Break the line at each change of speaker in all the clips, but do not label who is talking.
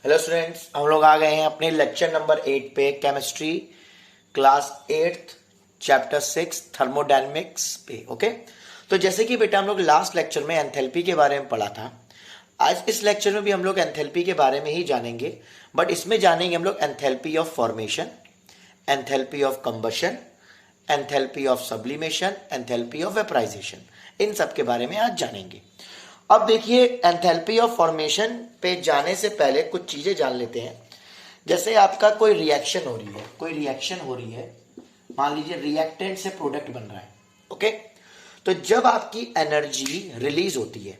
Hello students, हम लोग आ गए हैं अपने लेक्चर नंबर 8 पे, केमिस्ट्री क्लास 8 चैप्टर 6 थर्मोडायनेमिक्स पे। ओके, तो जैसे कि बेटा हम लोग लास्ट लेक्चर में एंथैल्पी के बारे में पढ़ा था, आज इस लेक्चर में भी हम लोग एंथैल्पी के बारे में ही जानेंगे। बट इसमें जानेंगे हम लोग enthalpy of formation, enthalpy of combustion, enthalpy of sublimation, enthalpy of vaporisation. इन सब के बारे में आज जानेंगे। अब देखिए, एंथैल्पी ऑफ फॉर्मेशन पे जाने से पहले कुछ चीजें जान लेते हैं। जैसे आपका कोई रिएक्शन हो रही है, मान लीजिए रिएक्टेंट से प्रोडक्ट बन रहा है। ओके, तो जब आपकी एनर्जी रिलीज होती है,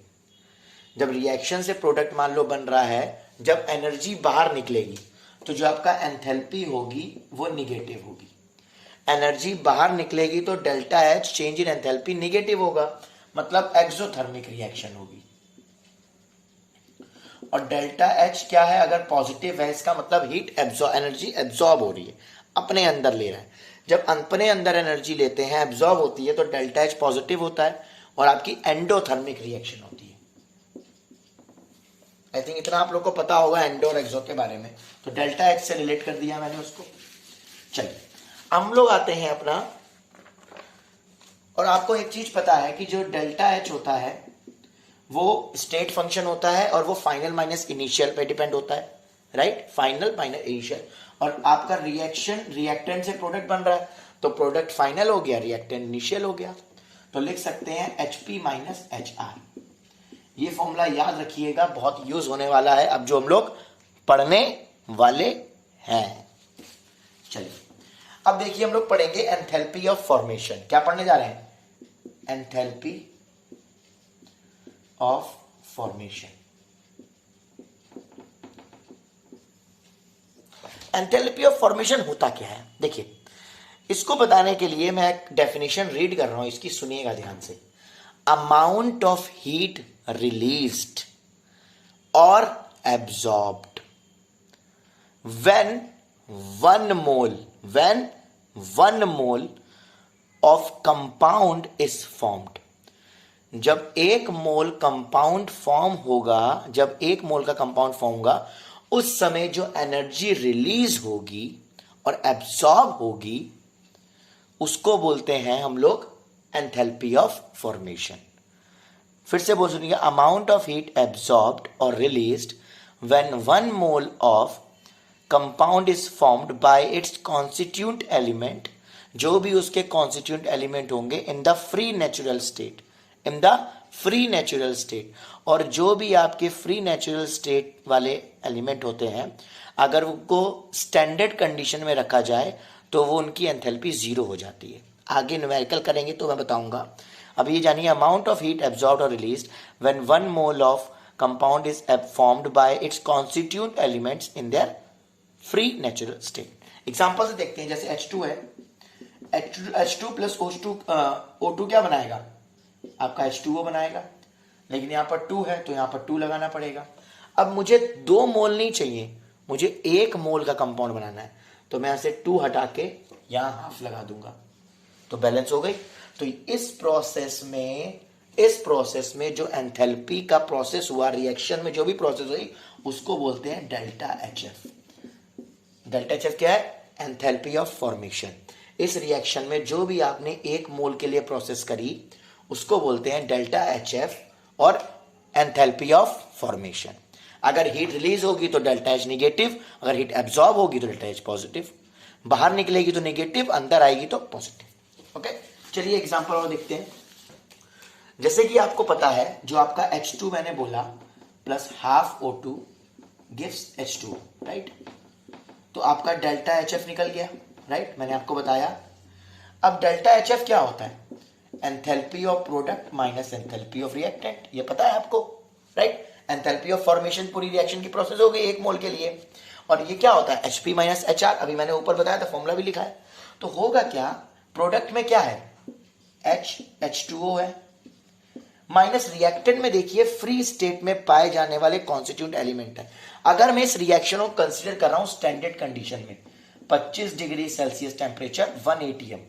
जब रिएक्शन से प्रोडक्ट मान लो बन रहा है, जब एनर्जी बाहर निकलेगी तो जो आपका एंथैल्पी होगी वो निगेटिव होगी। एनर्जी बाहर निकलेगी तो delta H change in enthalpy negative होगा, मतलब एक्सोथर्मिक रिएक्शन होगी। और डेल्टा एच क्या है? अगर पॉजिटिव है इसका मतलब हीट एनर्जी एब्जॉर्ब हो रही है, अपने अंदर ले रहा है। जब अपने अंदर एनर्जी लेते हैं, एब्जॉर्ब होती है, तो डेल्टा एच पॉजिटिव होता है और आपकी एंडोथर्मिक रिएक्शन होती है। आई थिंक इतना आप लोग को पता होगा एंडो और एक्सो के बारे में, तो डेल्टा एच से रिलेट कर दिया मैंने उसको। चलिए हम लोग आते हैं अपना, और आपको एक चीज पता है कि जो डेल्टा एच होता है वो स्टेट फंक्शन होता है और वो फाइनल माइनस इनिशियल पे डिपेंड होता है, राइट? Final minus initial. और आपका रिएक्शन रिएक्टेंट से प्रोडक्ट बन रहा है, तो प्रोडक्ट फाइनल हो गया, रिएक्टेंट इनिशियल हो गया। तो लिख सकते हैं HP माइनस HR। ये फॉर्मूला याद रखिएगा, बहुत यूज होने वाला है अब जो हम लोग पढ़ने वाले हैं। चलिए अब देखिए, हम लोग पढ़ेंगे एंथैल्पी ऑफ फॉर्मेशन। क्या पढ़ने जा रहे हैं? Enthalpy of formation. Enthalpy of formation होता क्या है? देखिए, इसको बताने के लिए मैं एक डेफिनेशन रीड कर रहा हूं, इसकी सुनिएगा ध्यान से। अमाउंट ऑफ हीट रिलीज्ड और absorbed when one mole of compound is formed। जब एक मोल कंपाउंड फॉर्म होगा, जब एक मोल का कंपाउंड फॉर्म होगा, उस समय जो एनर्जी रिलीज होगी और एब्सॉर्ब होगी उसको बोलते हैं हम लोग एंथैल्पी ऑफ फॉर्मेशन। फिर से बोल सुनिए, अमाउंट ऑफ हीट एब्सॉर्ब्ड और released when one mole of compound is formed by it's constituent element, जो भी उसके कॉन्स्टिट्यूएंट एलिमेंट होंगे in the free natural state, in the free natural state. और जो भी आपके फ्री नेचुरल स्टेट वाले एलिमेंट होते हैं, अगर उनको स्टैंडर्ड कंडीशन में रखा जाए तो वो उनकी एंथैल्पी जीरो हो जाती है। आगे न्यूमेरिकल करेंगे तो मैं बताऊंगा। अब ये जानिए, अमाउंट ऑफ हीट एब्जॉर्ब्ड और released when one mole of compound is formed by it's constituent elements in their free natural state. Example से देखते हैं, जैसे H2 है, H2 प्लस O2 क्या बनाएगा? आपका H2O बनाएगा। लेकिन यहां पर 2 है तो यहां पर 2 लगाना पड़ेगा। अब मुझे 2 मोल नहीं चाहिए, मुझे 1 मोल का कंपाउंड बनाना है, तो मैं यहां से 2 हटा के यहां हाफ लगा दूंगा, तो बैलेंस हो गई। तो इस प्रोसेस में जो एंथैल्पी का प्रोसेस हुआ, रिएक्शन में जो भी प्रोसेस हुई, उसको बोलते हैं डेल्टा HF। डेल्टा HF क्या है? Enthalpy of formation. इस रिएक्शन में जो भी आपने 1 मोल के लिए प्रोसेस करी उसको बोलते हैं डेल्टा HF और एंथैल्पी ऑफ फॉर्मेशन। अगर हीट रिलीज होगी तो डेल्टा H निगेटिव, अगर हीट एब्जॉर्ब होगी तो डेल्टा H पॉजिटिव। बाहर निकलेगी तो निगेटिव, अंदर आएगी तो पॉजिटिव। ओके, चलिए एग्जांपल और देखते हैं। जैसे कि आपको पता है, जो आपका H2 मैंने बोला plus half O2 gives H2, right? तो आपका डेल्टा HF निकल गया, राइट? मैंने आपको बताया। अब डेल्टा HF क्या होता है? Enthalpy of product minus enthalpy of reactant. ये पता है आपको, राइट? एंथैल्पी ऑफ फॉर्मेशन पूरी रिएक्शन की प्रोसेस हो गई 1 मोल के लिए। और ये क्या होता है? HP minus HR। अभी मैंने ऊपर बताया था, फॉर्मूला भी लिखा है। तो होगा क्या? प्रोडक्ट में क्या है? H2O है, माइनस रिएक्टेंट में देखिए फ्री स्टेट में पाए जाने वाले कॉन्स्टिट्यूएंट एलिमेंट है। अगर मैं इस रिएक्शन को कंसीडर कर रहा हूं स्टैंडर्ड कंडीशन में, 25 degree Celsius temperature 1 ATM,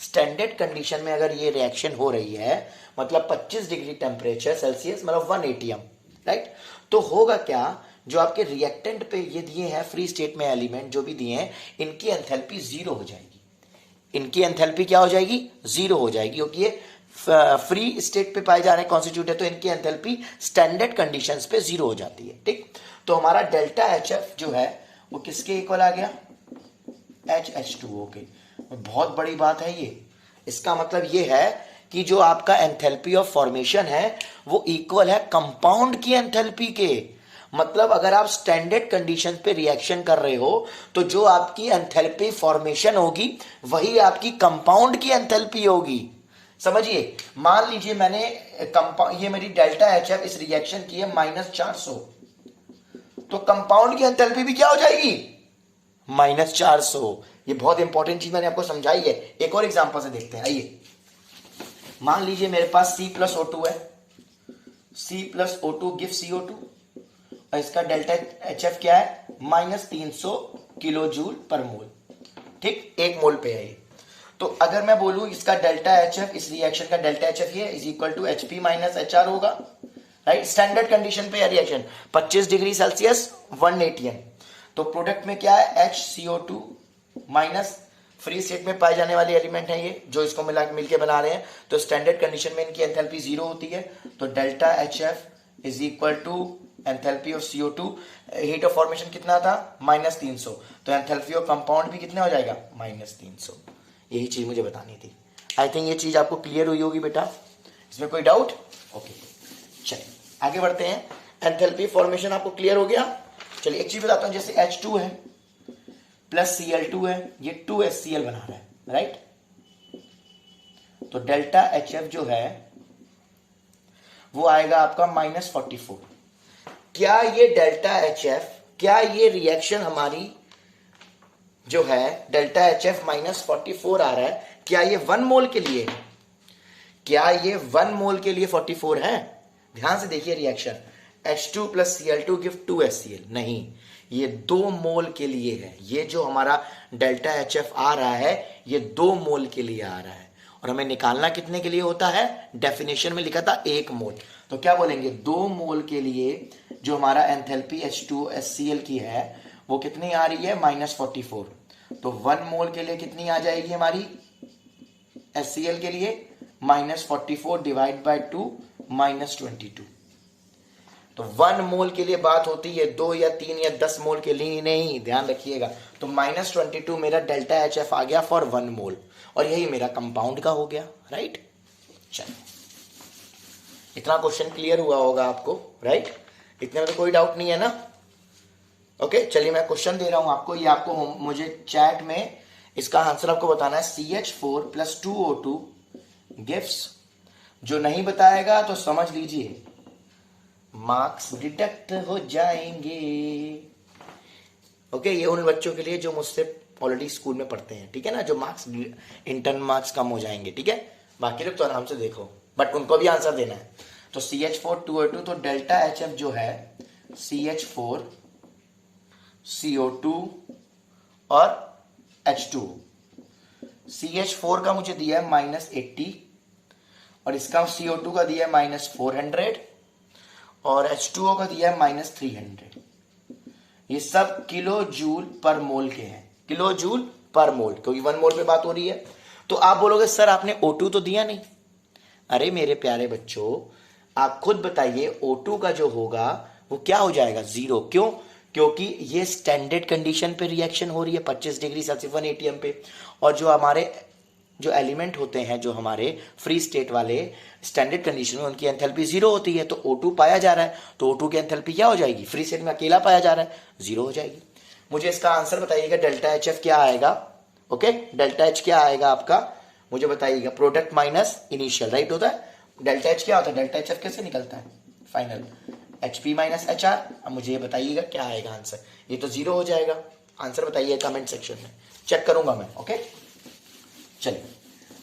standard condition में अगर ये रिएक्शन हो रही है, मतलब 25 डिग्री टेम्परेचर सेल्सियस मतलब 1 ATM, राइट? तो होगा क्या? जो आपके रिएक्टेंट पे ये दिए हैं फ्री स्टेट में एलिमेंट जो भी दिए हैं, इनकी एंथैल्पी जीरो हो जाएगी। इनकी एंथैल्पी क्या हो जाएगी? जीरो हो जाएगी, क्योंकि ये फ्री स्टेट पे पाए जा रहे कॉन्स्टिट्यूट है, तो इनकी एंथैल्पी स्टैंडर्ड कंडीशंस पे जीरो हो जाती है। ठीक, तो हमारा डेल्टा एच एफ जो है वो किसके इक्वल आ गया? HH2O के। बहुत बड़ी बात है ये। इसका मतलब ये है कि जो आपका एंथैल्पी ऑफ फॉर्मेशन है वो इक्वल है कंपाउंड की एंथैल्पी के। मतलब अगर आप स्टैंडर्ड कंडीशंस पे रिएक्शन कर रहे हो तो जो आपकी एंथैल्पी फॉर्मेशन होगी वही आपकी कंपाउंड की एंथैल्पी होगी। समझिए, मान लीजिए मैंने ये मेरी डेल्टा एच एफ इस रिएक्शन की है -400, तो कंपाउंड की एंथैल्पी भी क्या हो जाएगी? -400। ये बहुत इंपॉर्टेंट चीज मैंने आपको समझाई है। एक और एग्जांपल से देखते हैं, आइए। मान लीजिए मेरे पास C+O2 है, C+O2 गिव CO2 और इसका डेल्टा एच एफ क्या है? -300 किलो जूल पर मोल। ठीक, 1 मोल पे है ये। तो अगर मैं बोलूं इसका डेल्टा एच एफ, इस रिएक्शन का डेल्टा एच एफ ये is equal to HP - HR होगा, राइट? स्टैंडर्ड कंडीशन पे रिएक्शन 25 डिग्री सेल्सियस 1 atm। तो प्रोडक्ट में क्या है? HCO2 माइनस फ्री स्टेट में पाए जाने वाले एलिमेंट है ये, जो इसको मिलके बना रहे हैं। तो स्टैंडर्ड कंडीशन में इनकी एंथैल्पी जीरो होती है। तो delta H F is equal to enthalpy of CO2, heat of formation कितना था? -300। तो एंथैल्पी ऑफ कंपाउंड भी कितने हो जाएगा? -300। यही चीज मुझे बतानी थी। आई थिंक ये चीज आपको क्लियर हुई होगी बेटा, इसमें कोई डाउट? ओके, चलिए आगे बढ़ते हैं। एंथैल्पी फॉर्मेशन आपको क्लियर हो गया। चलिए एक चीज बताता हूं, जैसे H2 है प्लस Cl2 है, ये 2HCl बना रहा है, राइट? तो डेल्टा HF जो है वो आएगा आपका -44। क्या ये डेल्टा HF, क्या ये रिएक्शन हमारी जो है डेल्टा HF -44 आ रहा है, क्या ये 1 मोल के लिए? क्या ये 1 मोल के लिए 44 है? ध्यान से देखिए reaction, H2 + Cl2 give 2HCl। नहीं, ये 2 मोल के लिए है। ये जो हमारा डेल्टा HF आ रहा है ये 2 मोल के लिए आ रहा है, और हमें निकालना कितने के लिए होता है? डेफिनेशन में लिखा था 1 मोल। तो क्या बोलेंगे? 2 मोल के लिए जो हमारा एंथैल्पी H2HCl की है वो कितनी आ रही है? -44। तो 1 मोल के लिए कितनी आ जाएगी हमारी HCl के लिए? -44 डिवाइड बाय 2 -22। तो 1 मोल के लिए बात होती है, 2 या 3 या 10 मोल के लिए नहीं, ध्यान रखिएगा। तो -22 मेरा डेल्टा HF आ गया फॉर 1 मोल, और यही मेरा कंपाउंड का हो गया, राइट? चलो, इतना क्वेश्चन क्लियर हुआ होगा आपको, राइट? इतने में तो कोई डाउट नहीं है ना? ओके, चलिए मैं क्वेश्चन दे रहा हूं आपको, ये आपको मुझे चैट में इसका आंसर आपको बताना है। CH4 + 2O2 गिव्स, जो नहीं बताएगा तो समझ लीजिए मार्क्स डिडक्ट हो जाएंगे। ओके, ये उन बच्चों के लिए जो मुझसे ऑलरेडी स्कूल में पढ़ते हैं, ठीक है ना, जो मार्क्स इंटर्न मार्क्स कम हो जाएंगे, ठीक है? बाकी लोग तो आराम से देखो, बट उनको भी आंसर देना है। तो CH4 2O2, तो डेल्टा HF जो है CH4 CO2 और H2। CH4 का मुझे दिया है -80 और इसका CO2 का दिया है -400 और H2O का दिया है -300। ये सब किलो जूल पर मोल के हैं, किलो जूल पर मोल, क्योंकि 1 मोल पे बात हो रही है। तो आप बोलोगे सर आपने O2 तो दिया नहीं। अरे मेरे प्यारे बच्चों, आप खुद बताइए O2 का जो होगा वो क्या हो जाएगा? 0। क्यों? क्योंकि ये स्टैंडर्ड कंडीशन पे रिएक्शन हो रही है 25 डिग्री सेल्सियस 1 atm पे, और जो हमारे जो एलिमेंट होते हैं जो हमारे फ्री स्टेट वाले स्टैंडर्ड कंडीशन में उनकी एंथैल्पी 0 होती है। तो O2 पाया जा रहा है, तो O2 की एंथैल्पी क्या हो जाएगी? फ्री स्टेट में अकेला पाया जा रहा है, 0 हो जाएगी। मुझे इसका आंसर बताइएगा, डेल्टा HF क्या आएगा? ओके, डेल्टा H क्या आएगा आपका, मुझे बताइएगा। प्रोडक्ट माइनस इनिशियल, राइट होता है। डेल्टा H क्या होता है? डेल्टा HF कैसे निकलता है? Final HP - HR। अब मुझे ये बताइएगा क्या आएगा आंसर। ये तो 0 हो जाएगा। आंसर बताइए कमेंट सेक्शन में, चेक करूंगा मैं। ओके, चलिए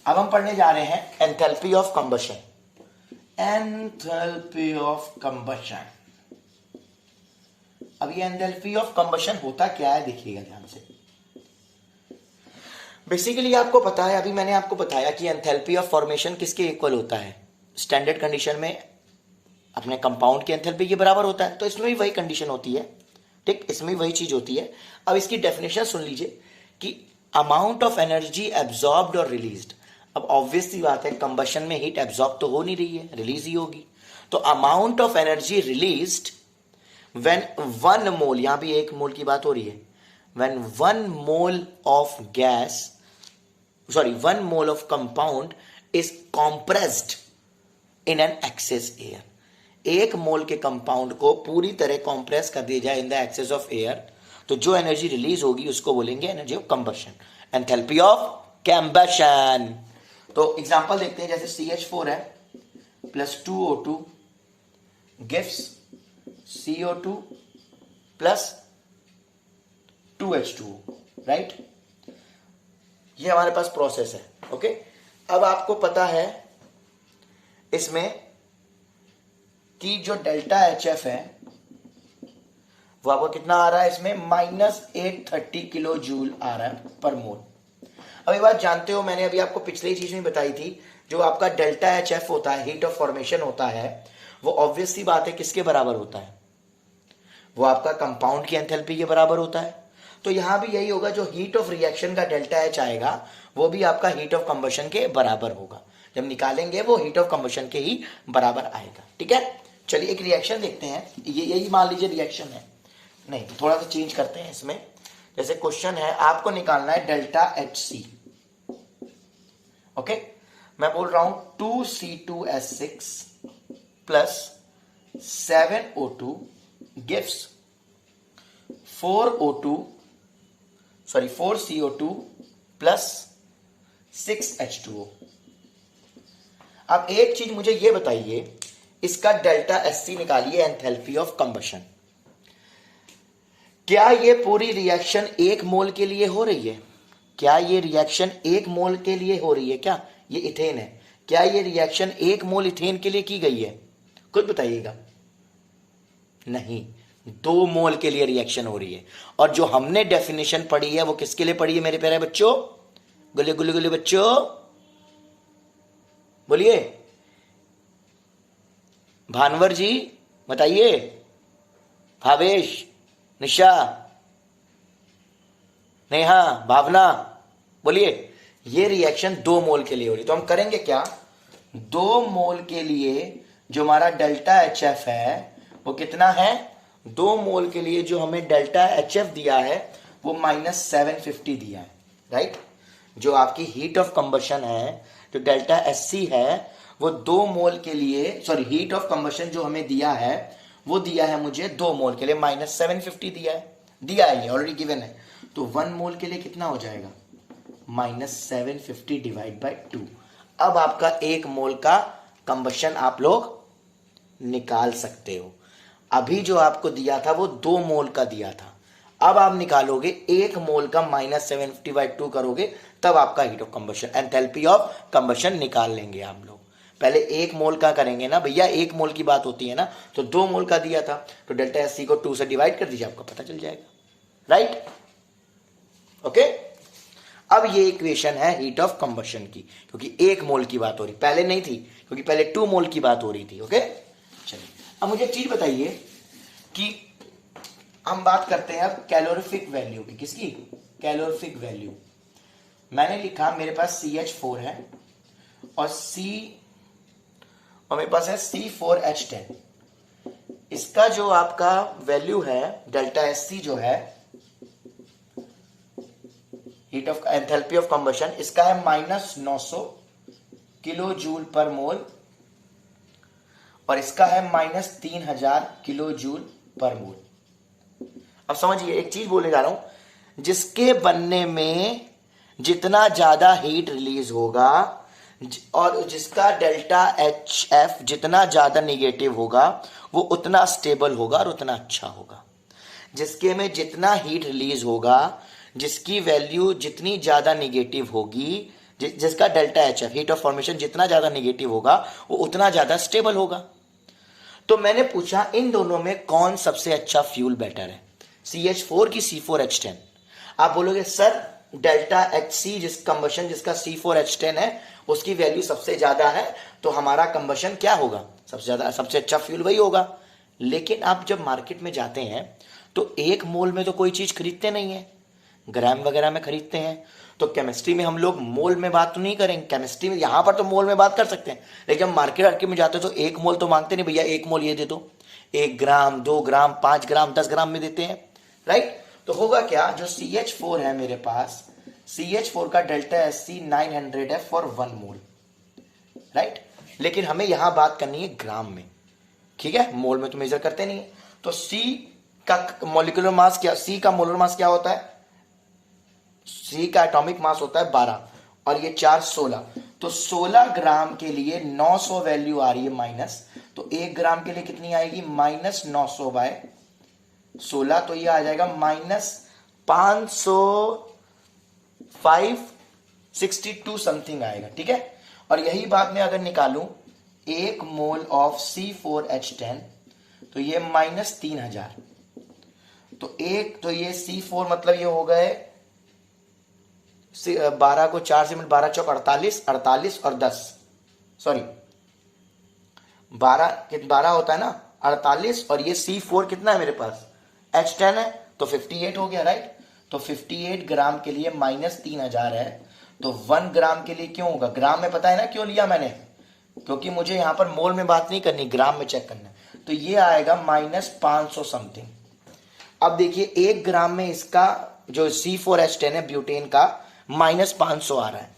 अब हम पढ़ने जा रहे हैं enthalpy of combustion. Enthalpy of combustion. अब ये एंथैल्पी ऑफ कंबशन होता क्या है, देखिएगा ध्यान से। बेसिकली आपको पता है, अभी मैंने आपको बताया कि एंथैल्पी ऑफ फॉर्मेशन किसके इक्वल होता है? स्टैंडर्ड कंडीशन में अपने कंपाउंड की एंथैल्पी के बराबर होता है। तो इसमें भी वही कंडीशन होती है, ठीक, इसमें भी वही चीज होती है। अब इसकी डेफिनेशन सुन लीजिए कि अमाउंट ऑफ एनर्जी एब्जॉर्ब्ड और रिलीज्ड। अब ऑब्वियस सी बात है, कंबशन में हीट एब्जॉर्ब तो हो नहीं रही है, रिलीज ही होगी। तो amount of energy released when 1 mole, यहां भी 1 मोल की बात हो रही है, when 1 mole of gas, sorry 1 mole of compound is compressed in an excess air. 1 mole के कंपाउंड को पूरी तरह कॉम्प्रेस कर दिया जाए in the excess of air, तो जो एनर्जी रिलीज होगी उसको बोलेंगे energy of combustion, enthalpy of combustion. तो एग्जांपल देखते हैं, जैसे CH4 है plus 2O2 gives CO2 plus 2H2O, right. ये हमारे पास प्रोसेस है, ओके। अब आपको पता है इसमें कि जो डेल्टा HF है वो आपको कितना आ रहा है, इसमें -830 किलो जूल आ रहा है पर मोल। अब एक बात जानते हो, मैंने अभी आपको पिछली चीज में बताई थी, जो आपका डेल्टा HF होता है, हीट ऑफ फॉर्मेशन होता है, वो ऑब्वियस सी बात है किसके बराबर होता है, वो आपका कंपाउंड की एंथैल्पी के बराबर होता है। तो यहां भी यही होगा, जो हीट ऑफ रिएक्शन का डेल्टा H आएगा वो भी आपका हीट ऑफ कंबशन के बराबर होगा। जब निकालेंगे वो हीट ऑफ कंबशन के ही बराबर आएगा, ठीक है। चलिए एक रिएक्शन देखते हैं, ये यही मान लीजिए रिएक्शन है, नहीं थोड़ा सा चेंज करते हैं इसमें। जैसे क्वेश्चन है, आपको निकालना है डेल्टा HC, ओके। मैं बोल रहा हूं 2C2H6 plus 7O2 gives 4CO2 plus 6H2O। अब एक चीज मुझे ये बताइए, इसका डेल्टा SC निकालिए, एंथैल्पी ऑफ कंबशन। क्या ये पूरी रिएक्शन 1 मोल के लिए हो रही है? क्या ये रिएक्शन 1 मोल के लिए हो रही है? क्या ये इथेन है, क्या ये रिएक्शन 1 मोल इथेन के लिए की गई है? खुद बताइएगा। नहीं, 2 मोल के लिए रिएक्शन हो रही है। और जो हमने डेफिनेशन पढ़ी है वो किसके लिए पढ़ी है मेरे प्यारे बच्चों? गुल्ले गुल्ले गुल्ले बच्चों बोलिए, भानवर जी बताइए, भावेश, निशा, नेहा, भावना, बोलिए। ये रिएक्शन 2 मोल के लिए हो रही, तो हम करेंगे क्या, 2 मोल के लिए जो हमारा डेल्टा HF है वो कितना है, 2 मोल के लिए जो हमें डेल्टा HF दिया है वो -750 दिया है, राइट। जो आपकी हीट ऑफ कंबशन है, जो डेल्टा SC है, वो 2 मोल के लिए, सॉरी हीट ऑफ कंबशन जो हमें दिया है वो दिया है मुझे 2 मोल के लिए -750 दिया है, ये ऑलरेडी गिवन है। तो 1 मोल के लिए कितना हो जाएगा, -750 डिवाइड बाय 2। अब आपका 1 मोल का कंबशन आप लोग निकाल सकते हो। अभी जो आपको दिया था वो 2 मोल का दिया था, अब आप निकालोगे 1 मोल का -750/2 करोगे, तब आपका heat of combustion, enthalpy of combustion निकाल लेंगे आप लोग। पहले 1 मोल का करेंगे ना भैया, 1 मोल की बात होती है ना, तो 2 मोल का दिया था, तो डेल्टा SC को 2 से डिवाइड कर दीजिए, आपको पता चल जाएगा, राइट, ओके। अब ये इक्वेशन है हीट ऑफ कंबशन की, क्योंकि 1 मोल की बात हो रही, पहले नहीं थी, क्योंकि पहले 2 मोल की बात हो रही थी, ओके। चलिए अब मुझे एक चीज बताइए कि हम बात करते हैं अब कैलोरीफिक वैल्यू की, किसकी, कैलोरीफिक वैल्यू। मैंने लिखा, मेरे पास CH4 है और मेरे पास है C4H10। इसका जो आपका वैल्यू है डेल्टा SC जो है, heat of enthalpy of combustion, इसका है -900 किलो जूल पर मोल और इसका है -3000 किलो जूल पर मोल। अब समझिए, एक चीज बोलने जा रहा हूं, जिसके बनने में जितना ज्यादा हीट रिलीज होगा और जिसका डेल्टा HF जितना ज्यादा निगेटिव होगा वो उतना स्टेबल होगा और उतना अच्छा होगा। जिसके में जितना हीट रिलीज होगा, जिसकी वैल्यू जितनी ज्यादा निगेटिव होगी, जिसका delta HF heat of formation जितना ज्यादा निगेटिव होगा वो उतना ज्यादा स्टेबल होगा। तो मैंने पूछा इन दोनों में कौन सबसे अच्छा फ्यूल बेटर है, CH4 की C4H10। आप बोलोगे सर डेल्टा एच सी जिस कंबशन जिसका C4H10 है उसकी वैल्यू सबसे ज्यादा है, तो हमारा कंबशन क्या होगा, सबसे ज्यादा सबसे अच्छा फ्यूल वही होगा। लेकिन आप जब मार्केट में जाते हैं तो एक मोल में तो कोई चीज खरीदते नहीं है, ग्राम वगैरह में खरीदते हैं। तो केमिस्ट्री में हम लोग मोल में बात तो नहीं करेंगे, केमिस्ट्री में यहां पर तो मोल में बात कर सकते हैं, लेकिन हम मार्केट में जाते हैं तो एक मोल तो मांगते नहीं, भैया एक मोल ये दे दो, 1 ग्राम 2 ग्राम 5 ग्राम 10 ग्राम में देते हैं, राइट। तो होगा क्या, जो CH4 है मेरे पास, CH4 का डेल्टा एससी 900 है फॉर 1 मोल, राइट। लेकिन हमें यहां बात करनी है ग्राम में, ठीक है, मोल में तो मेजर करते नहीं है। तो C का मॉलिक्यूलर मास क्या, C का मोलर मास क्या होता है, C का एटॉमिक मास होता है 12 और ये 4 16, तो 16 ग्राम के लिए 900 वैल्यू आ रही है माइनस, तो 1 ग्राम के लिए कितनी आएगी, माइनस 900 बाय 16, तो ये आ जाएगा माइनस 562 समथिंग आएगा, ठीक है। और यही बात मैं अगर निकालूं 1 मोल ऑफ C4H10 तो ये माइनस 3000, तो ये C4 मतलब ये हो गए 12 को 4 से 12 चौक 48, 48 और 10, सॉरी 12 होता है ना, 48 और ये C4 कितना है मेरे पास, H10 है, तो 58 हो गया, राइट। तो 58 ग्राम के लिए माइनस 3000 है, तो 1 ग्राम के लिए क्यों होगा, ग्राम में पता है ना क्यों लिया मैंने, क्योंकि मुझे यहां पर मोल में बात नहीं करनी, ग्राम में चेक करना है, तो ये आएगा माइनस 500 समथिंग। अब देखिए 1 ग्राम में इसका जो C4H10 है ब्यूटेन का माइनस 500 आ रहा है,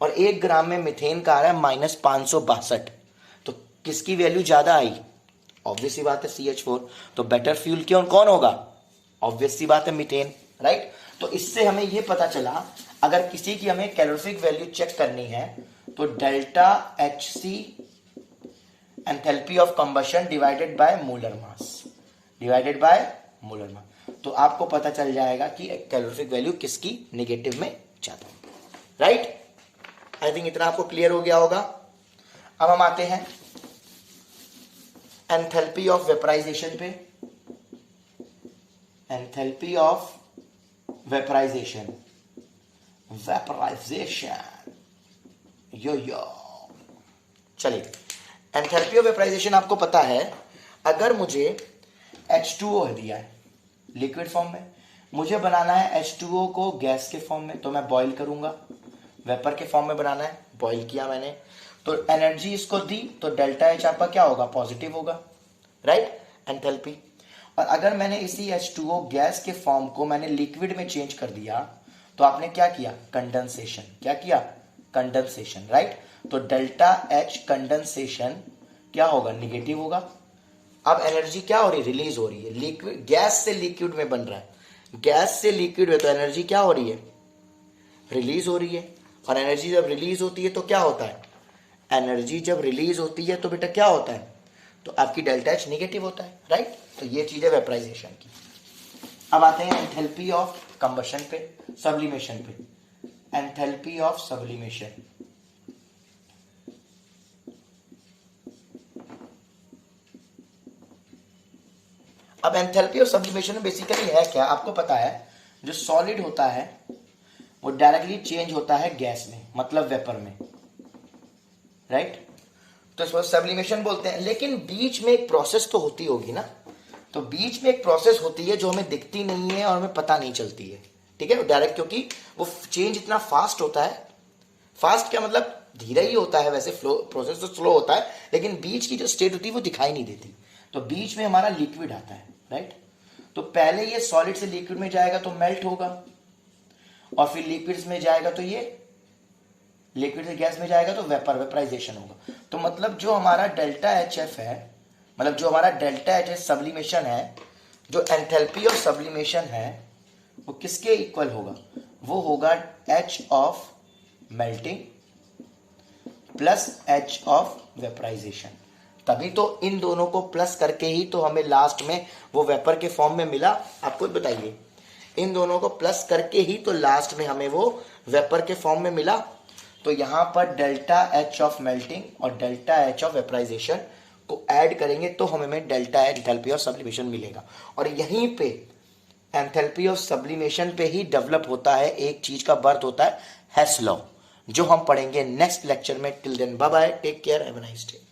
और 1 ग्राम में मिथेन का आ रहा है माइनस 562, तो किसकी वैल्यू ज्यादा आई, ऑब्वियस सी बात है CH4, तो बेटर फ्यूल क्यों कौन होगा, ऑब्वियस सी बात है मिथेन, राइट। तो इससे हमें यह पता चला अगर किसी की हमें कैलोरीफिक वैल्यू चेक करनी है तो delta HC enthalpy of combustion divided by molar mass, तो आपको पता चल जाएगा कि कैलोरीफिक वैल्यू किसकी नेगेटिव में ज्यादा, राइट। आई थिंक इतना आपको क्लियर हो गया होगा। अब हम आते हैं एंथैल्पी ऑफ वेपराइजेशन पे, एंथैल्पी ऑफ वेपराइजेशन, यो चलिए, एंथैल्पी ऑफ वेपराइजेशन आपको पता है, अगर मुझे H2O दिया है लिक्विड फॉर्म में, मुझे बनाना है H2O को गैस के फॉर्म में, तो मैं बॉईल करूंगा, वेपर के फॉर्म में बनाना है, बॉईल किया मैंने, तो एनर्जी इसको दी, तो डेल्टा एच आपका क्या होगा, पॉजिटिव होगा, राइट, एंथैल्पी। और अगर मैंने इसी H2O गैस के फॉर्म को मैंने लिक्विड में चेंज कर दिया, तो आपने क्या किया, कंडेंसेशन, क्या किया, कंडेंसेशन, राइट। तो डेल्टा एच कंडेंसेशन क्या होगा, निगेटिव होगा। अब एनर्जी क्या हो रही है, रिलीज हो रही है, लिक्विड गैस से लिक्विड में बन रहा है, गैस से लिक्विड में, तो एनर्जी क्या हो रही है, रिलीज हो रही है। और एनर्जी जब रिलीज होती है तो क्या होता है, एनर्जी जब रिलीज होती है तो बेटा क्या होता है, तो आपकी डेल्टा एच निगेटिव होता है, राइट। तो ये चीज है वेपराइजेशन की। अब आते हैं एंथैल्पी ऑफ कंबशन पे, सब्लिमेशन पे, एंथैल्पी ऑफ सब्लिमेशन। अब एंथैल्पी ऑफ सब्लिमेशन में बेसिकली है क्या, आपको पता है, जो सॉलिड होता है वो डायरेक्टली चेंज होता है गैस में, मतलब वेपर में, राइट। तो इसको सब्लिमेशन बोलते हैं, लेकिन बीच में एक प्रोसेस तो होती होगी ना, तो बीच में एक प्रोसेस होती है जो हमें दिखती नहीं है और हमें पता नहीं चलती है, ठीक है, डायरेक्ट, क्योंकि वो चेंज इतना फास्ट होता है, फास्ट क्या मतलब धीरे ही होता है, वैसे फ्लो प्रोसेस तो स्लो होता है, लेकिन बीच की जो स्टेट होती है वो दिखाई नहीं देती। तो बीच में हमारा लिक्विड आता है, राइट। तो पहले ये सॉलिड से लिक्विड में जाएगा तो मेल्ट होगा, और फिर लिक्विड्स में जाएगा तो ये लिक्विड से गैस में जाएगा तो वेपराइजेशन होगा। तो मतलब जो हमारा डेल्टा एच एफ है, मतलब जो हमारा डेल्टा एच एफ सब्लिमेशन है, जो एंथैल्पी ऑफ सब्लिमेशन है वो किसके इक्वल होगा, वो होगा H of melting plus H of vaporisation. तभी तो इन दोनों को प्लस करके ही तो हमें लास्ट में वो वेपर के फॉर्म में मिला, आपको बताइए, इन दोनों को प्लस करके ही तो लास्ट में हमें वो वेपर के फॉर्म में मिला। तो यहां पर डेल्टा एच ऑफ मेल्टिंग और डेल्टा एच ऑफ वेपराइजेशन को ऐड करेंगे तो हमें delta H enthalpy of sublimation मिलेगा। और यहीं पे एंथैल्पी ऑफ सब्लिमेशन पे ही डेवलप होता है, एक चीज का बर्थ होता है, हेस लॉ, जो हम पढ़ेंगे नेक्स्ट लेक्चर में। Till then bye bye, take care, have a nice day.